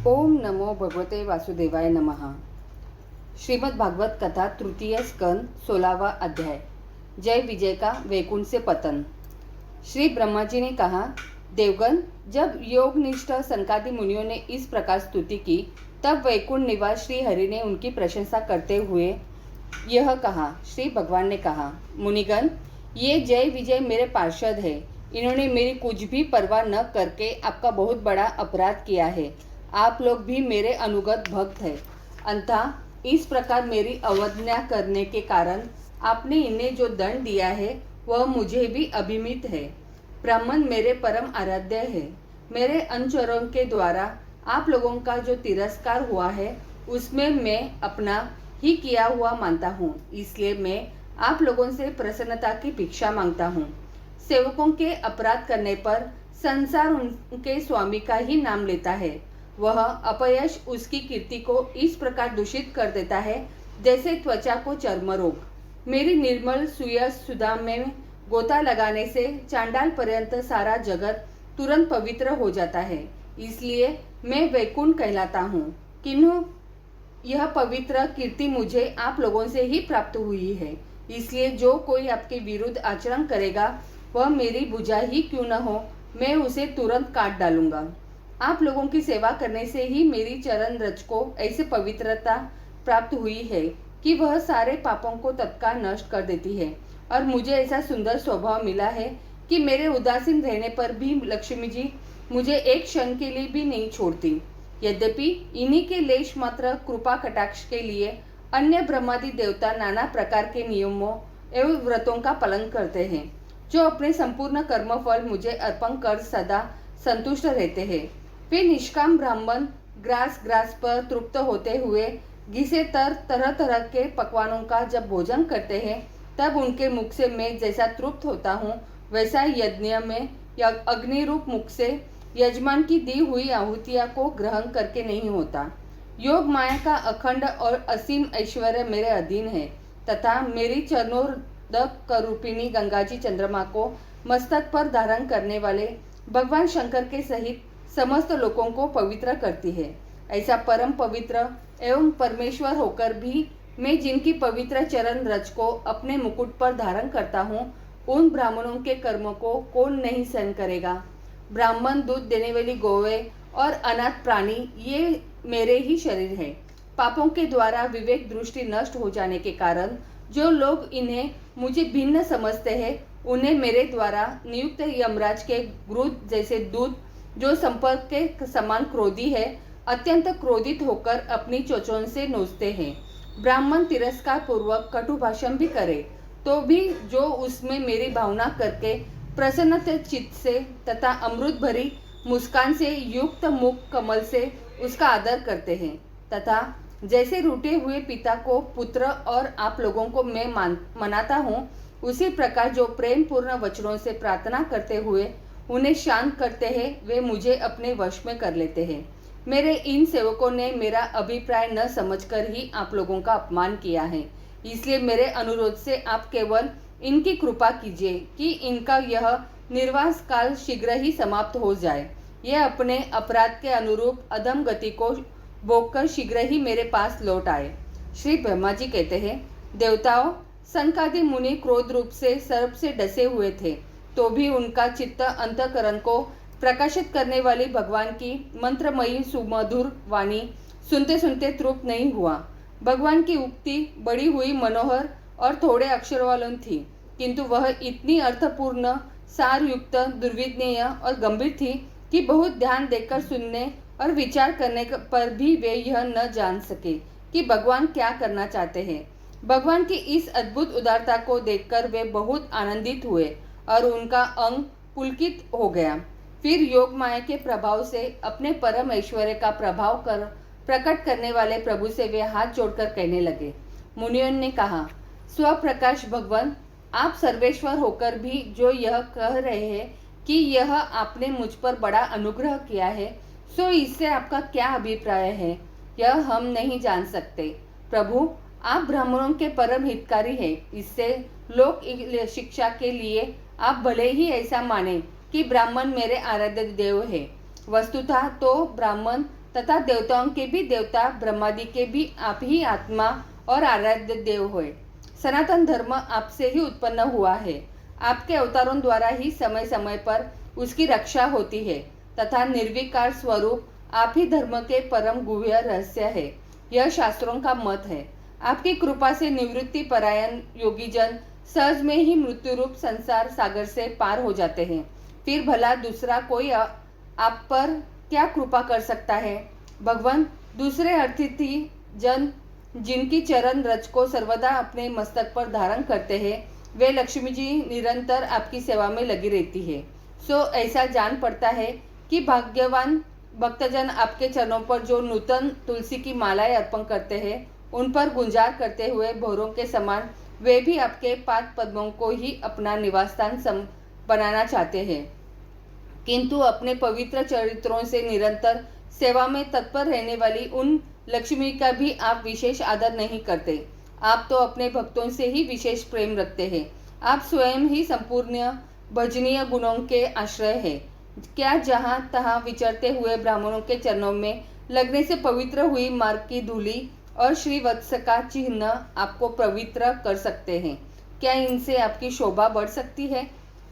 ओम नमो भगवते वासुदेवाय नमः। श्रीमद् भागवत कथा तृतीय स्कंद 16वां अध्याय। जय विजय का वैकुंठ से पतन। श्री ब्रह्मा जी ने कहा, देवगण, जब योगनिष्ठ सनकादि मुनियों ने इस प्रकार स्तुति की, तब वैकुंठ निवास श्री हरि ने उनकी प्रशंसा करते हुए यह कहा। श्री भगवान ने कहा, मुनिगण, ये जय विजय मेरे पार्षद है। इन्होंने मेरी कुछ भी परवाह न करके आपका बहुत बड़ा अपराध किया है। आप लोग भी मेरे अनुगत भक्त हैं। अतः इस प्रकार मेरी अवज्ञा करने के कारण आपने इन्हें जो दंड दिया है वह मुझे भी अभिमित है। ब्राह्मण मेरे परम आराध्य है। मेरे अनुचरों के द्वारा आप लोगों का जो तिरस्कार हुआ है उसमें मैं अपना ही किया हुआ मानता हूँ। इसलिए मैं आप लोगों से प्रसन्नता की भिक्षा मांगता हूँ। सेवकों के अपराध करने पर संसार उनके स्वामी का ही नाम लेता है। वह अपयश उसकी कीर्ति को इस प्रकार दूषित कर देता है जैसे त्वचा को चर्म रोग। मेरी निर्मल सुयस सुधा में गोता लगाने से चांडाल पर्यंत सारा जगत तुरंत पवित्र हो जाता है। इसलिए मैं वैकुंठ कहलाता हूँ। किन्हों यह पवित्र कीर्ति मुझे आप लोगों से ही प्राप्त हुई है। इसलिए जो कोई आपके विरुद्ध आचरण करेगा वह मेरी भुजा ही क्यों न हो, मैं उसे तुरंत काट डालूंगा। आप लोगों की सेवा करने से ही मेरी चरण रज को ऐसे पवित्रता प्राप्त हुई है कि वह सारे पापों को तत्काल नष्ट कर देती है। और मुझे ऐसा सुंदर स्वभाव मिला है कि मेरे उदासीन रहने पर भी लक्ष्मी जी मुझे एक क्षण के लिए भी नहीं छोड़ती। यद्यपि इन्हीं के लेश मात्र कृपा कटाक्ष के लिए अन्य ब्रह्मादि देवता नाना प्रकार के नियमों एवं व्रतों का पालन करते हैं, जो अपने संपूर्ण कर्मफल मुझे अर्पण कर सदा संतुष्ट रहते हैं। वे निष्काम ब्राह्मण ग्रास पर तृप्त होते हुए घिसे तरह तरह के पकवानों का जब भोजन करते हैं, तब उनके मुख से मैं जैसा तृप्त होता हूँ वैसा यज्ञ में या अग्नि रूप मुख से यजमान की दी हुई आहुतियाँ को ग्रहण करके नहीं होता। योग माया का अखंड और असीम ऐश्वर्य मेरे अधीन है तथा मेरी चरणोदक रूपिणी गंगा जी चंद्रमा को मस्तक पर धारण करने वाले भगवान शंकर के सहित समस्त लोगों को पवित्र करती है। ऐसा परम पवित्र एवं परमेश्वर होकर भी मैं जिनकी पवित्र चरण रज को अपने मुकुट पर धारण करता हूँ, उन ब्राह्मणों के कर्मों को कौन नहीं सहन करेगा। ब्राह्मण, दूध देने वाली गौवें और अनाथ प्राणी ये मेरे ही शरीर है। पापों के द्वारा विवेक दृष्टि नष्ट हो जाने के कारण जो लोग इन्हें मुझे भिन्न समझते हैं, उन्हें मेरे द्वारा नियुक्त यमराज के क्रोध जैसे दूत, जो संपर्क के समान क्रोधी है, अत्यंत क्रोधित होकर अपनी चोंचों से नोचते हैं। ब्राह्मण तिरस्कार पूर्वक कटु भाषण भी करे तो भी जो उसमें मेरी भावना करके प्रसन्न चित्त से तथा अमृत भरी मुस्कान से युक्त मुख कमल से उसका आदर करते हैं, तथा जैसे रूठे हुए पिता को पुत्र और आप लोगों को मैं मनाता हूँ, उसी प्रकार जो प्रेम पूर्ण वचनों से प्रार्थना करते हुए उन्हें शांत करते हैं, वे मुझे अपने वश में कर लेते हैं। मेरे इन सेवकों ने मेरा अभिप्राय न समझकर ही आप लोगों का अपमान किया है। इसलिए मेरे अनुरोध से आप केवल इनकी कृपा कीजिए कि इनका यह निर्वास काल शीघ्र ही समाप्त हो जाए। यह अपने अपराध के अनुरूप अधम गति को भोगकर शीघ्र ही मेरे पास लौट आए। श्री ब्रह्मा जी कहते हैं, देवताओं, सनकादि मुनि क्रोध रूप से सर्प से डसे हुए थे, तो भी उनका चित्त अंतकरण को प्रकाशित करने वाली भगवान की मंत्रमयी सुमधुर वाणी सुनते सुनते तृप्त नहीं हुआ। भगवान की उक्ति बड़ी हुई मनोहर और थोड़े अक्षर वालों थी, किंतु वह इतनी अर्थपूर्ण, सारयुक्त, दुर्विज्ञेय और गंभीर थी कि बहुत ध्यान देकर सुनने और विचार करने पर भी वे यह न जान सके कि भगवान क्या करना चाहते हैं। भगवान की इस अद्भुत उदारता को देखकर वे बहुत आनंदित हुए और उनका अंग पुलकित हो गया। फिर योग माया के प्रभाव से अपने परम ऐश्वर्य का प्रभाव कर प्रकट करने वाले प्रभु से वे हाथ जोड़कर कहने लगे। मुनियों ने कहा, स्वप्रकाश भगवान, आप सर्वेश्वर होकर भी जो यह कह रहे हैं कि यह आपने मुझ पर बड़ा अनुग्रह किया है, सो इससे आपका क्या अभिप्राय है, यह हम नहीं जान सकते। प्रभु, आप ब्राह्मणों के परम हितकारी हैं। इससे लोक शिक्षा के लिए आप भले ही ऐसा माने कि ब्राह्मण मेरे आराध्य देव है। वस्तुतः तो ब्राह्मण तथा देवताओं के भी देवता ब्रह्मादि के भी आप ही आत्मा और आराध्य देव होए। सनातन धर्म आपसे ही उत्पन्न हुआ है। आपके अवतारों द्वारा ही समय समय पर उसकी रक्षा होती है तथा निर्विकार स्वरूप आप ही धर्म के परम गुह्य रहस्य है। यह शास्त्रों का मत है। आपकी कृपा से निवृत्ति परायण योगीजन सहज में ही मृत्यु रूप संसार सागर से पार हो जाते हैं। फिर भला दूसरा कोई आप पर क्या कृपा कर सकता है? भगवान, दूसरे अतिथि जन जिनकी चरण रज को सर्वदा अपने मस्तक पर धारण करते हैं, वे लक्ष्मी जी निरंतर आपकी सेवा में लगी रहती है। सो ऐसा जान पड़ता है कि भाग्यवान भक्तजन आपके चरणों पर जो नूतन तुलसी की मालाएं अर्पण करते हैं, उन पर गुंजार करते हुए भौरों के समान वे भी आपके पाद पद्मों को ही अपना निवास स्थान बनाना चाहते हैं, किंतु अपने पवित्र चरित्रों से निरंतर सेवा में तत्पर रहने वाली उन लक्ष्मी का भी आप विशेष आदर नहीं करते। आप तो अपने भक्तों से ही विशेष प्रेम रखते हैं। आप स्वयं ही संपूर्ण भजनीय गुणों के आश्रय है। क्या जहाँ तहाँ विचरते हुए ब्राह्मणों के चरणों में लगने से पवित्र हुई मार्ग की धूली और श्रीवत्स का चिन्ह आपको पवित्र कर सकते हैं? क्या इनसे आपकी शोभा बढ़ सकती है?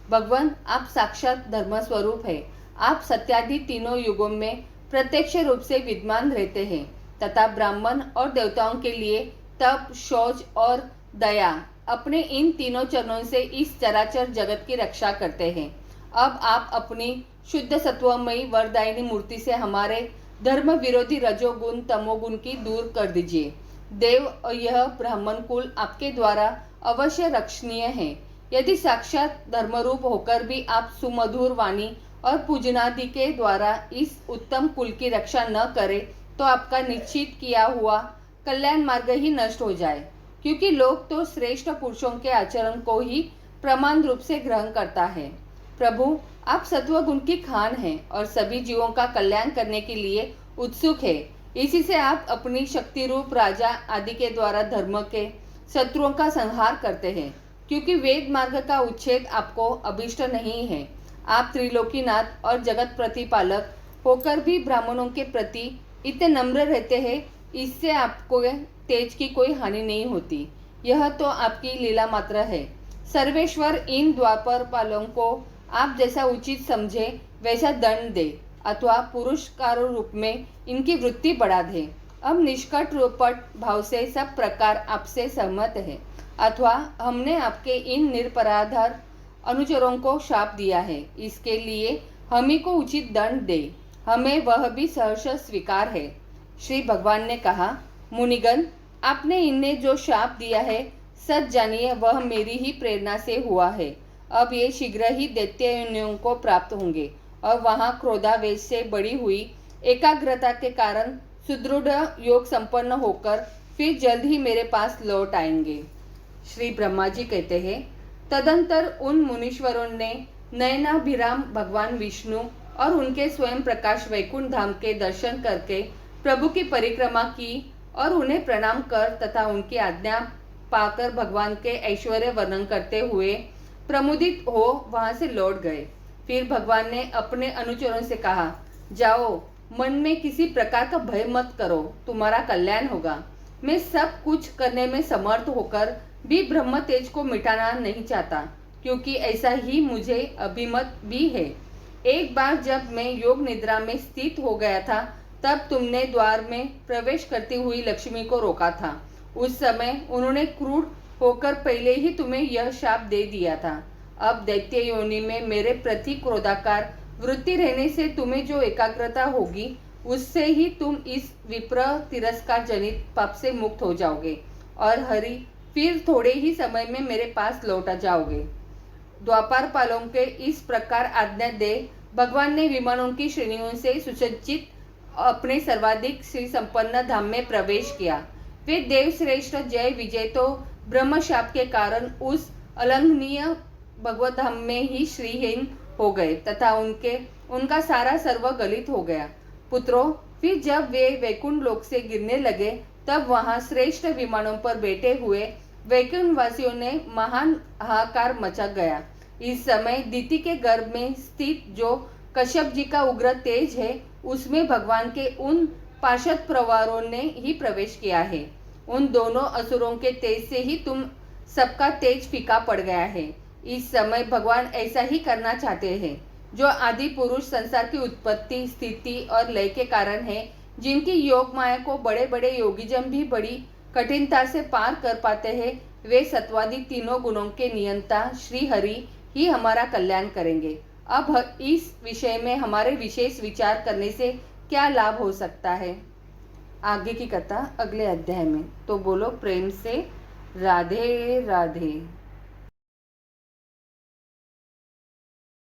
भगवान, आप साक्षात धर्म स्वरूप है। आप सत्यादि तीनों युगों में प्रत्यक्ष रूप से विद्यमान रहते हैं तथा ब्राह्मण और देवताओं के लिए तप, शौच और दया अपने इन तीनों चरणों से इस चराचर जगत की रक्षा करते हैं। अब आप अपनी शुद्ध सत्वमयी वरदायिनी मूर्ति से हमारे धर्म विरोधी रजोगुण तमोगुण की दूर कर दीजिए। देव, यह ब्राह्मण कुल आपके द्वारा अवश्य रक्षणीय है। यदि साक्षात धर्मरूप होकर भी आप सुमधुर वाणी और पूजनादि के द्वारा इस उत्तम कुल की रक्षा न करें, तो आपका निश्चित किया हुआ कल्याण मार्ग ही नष्ट हो जाए, क्योंकि लोग तो श्रेष्ठ पुरुषों के आचरण को ही प्रमाण रूप से ग्रहण करता है। प्रभु, आप सत्वगुण की खान हैं और सभी जीवों का कल्याण करने के लिए उत्सुक है। इसी से आप अपनी शक्ति रूप राजा आदि के द्वारा धर्म के शत्रुओं का संहार करते हैं, क्योंकि वेद मार्ग का उच्छेद आपको अभिष्ट नहीं है। आप त्रिलोकीनाथ और जगत प्रतिपालक होकर भी ब्राह्मणों के प्रति इतने नम्र रहते हैं, इससे आपको तेज की कोई हानि नहीं होती। यह तो आपकी लीला मात्र है। सर्वेश्वर इन द्वापर पालों को आप जैसा उचित समझे वैसा दंड दे अथवा पुरस्कार रूप में इनकी वृत्ति बढ़ा दे। अब निष्कट रूपट भाव से सब प्रकार आपसे सहमत है, अथवा हमने आपके इन निरपराधार अनुचरों को शाप दिया है, इसके लिए हम ही को उचित दंड दे, हमें वह भी सहर्ष स्वीकार है। श्री भगवान ने कहा, मुनिगण, आपने इन्हें जो शाप दिया है, सच जानिए वह मेरी ही प्रेरणा से हुआ है। अब ये शीघ्र ही दैत्य योनियों को प्राप्त होंगे और वहाँ क्रोधावेश से बढ़ी हुई एकाग्रता के कारण सुदृढ़ योग संपन्न होकर फिर जल्द ही मेरे पास लौट आएंगे। श्री ब्रह्मा जी कहते हैं, तदंतर उन मुनीश्वरों ने नयनाभिराम भगवान विष्णु और उनके स्वयं प्रकाश वैकुंठ धाम के दर्शन करके प्रभु की परिक्रमा की और उन्हें प्रणाम कर तथा उनकी आज्ञा पाकर भगवान के ऐश्वर्य वर्णन करते हुए प्रमुदित हो वहां से लौट गए। फिर भगवान ने अपने अनुचरों से कहा, जाओ, मन में किसी प्रकार का भय मत करो, तुम्हारा कल्याण होगा। मैं सब कुछ करने में समर्थ होकर भी ब्रह्म तेज को मिटाना नहीं चाहता, क्योंकि ऐसा ही मुझे अभिमत भी है। एक बार जब मैं योग निद्रा में स्थित हो गया था, तब तुमने द्वार में प्रवेश करती हुई लक्ष्मी को रोका था। उस समय उन्होंने क्रूर होकर पहले ही तुम्हें यह शाप दे दिया था। अब दैत्य योनि में मेरे प्रति क्रोधाकार वृत्ति रहने से तुम्हें जो एकाग्रता होगी, उससे ही तुम इस विप्र तिरस्कार जनित पाप से मुक्त हो जाओगे और हरि फिर थोड़े ही समय में मेरे पास लौट जाओगे। द्वापर पालों के इस प्रकार आज्ञा दे भगवान ने विमानों की श्रेणियों से सुसज्जित अपने सर्वाधिक श्री संपन्न धाम में प्रवेश किया। वे देव श्रेष्ठ जय विजय तो ब्रह्म शाप के कारण उस अलंघनीय भगवत धाम में ही श्रीहीन हो गए तथा उनका सारा सर्व गलित हो गया। पुत्रों, फिर जब वे वैकुंठ लोक से गिरने लगे, तब वहां श्रेष्ठ विमानों पर बैठे हुए वैकुंठ वासियों ने महान हाहाकार मचा गया। इस समय दिति के गर्भ में स्थित जो कश्यप जी का उग्र तेज है, उसमें भगवान के उन पार्षद प्रवारों ने ही प्रवेश किया है। उन दोनों असुरों के तेज से ही तुम सबका तेज फीका पड़ गया है। इस समय भगवान ऐसा ही करना चाहते हैं। जो आदि पुरुष संसार की उत्पत्ति, स्थिति और लय के कारण है, जिनकी योग माया को बड़े बड़े योगीजन भी बड़ी कठिनता से पार कर पाते हैं, वे सत्वादी तीनों गुणों के नियंता श्री हरि ही हमारा कल्याण करेंगे। अब इस विषय में हमारे विशेष विचार करने से क्या लाभ हो सकता है? आगे की कथा अगले अध्याय में। तो बोलो प्रेम से राधे राधे।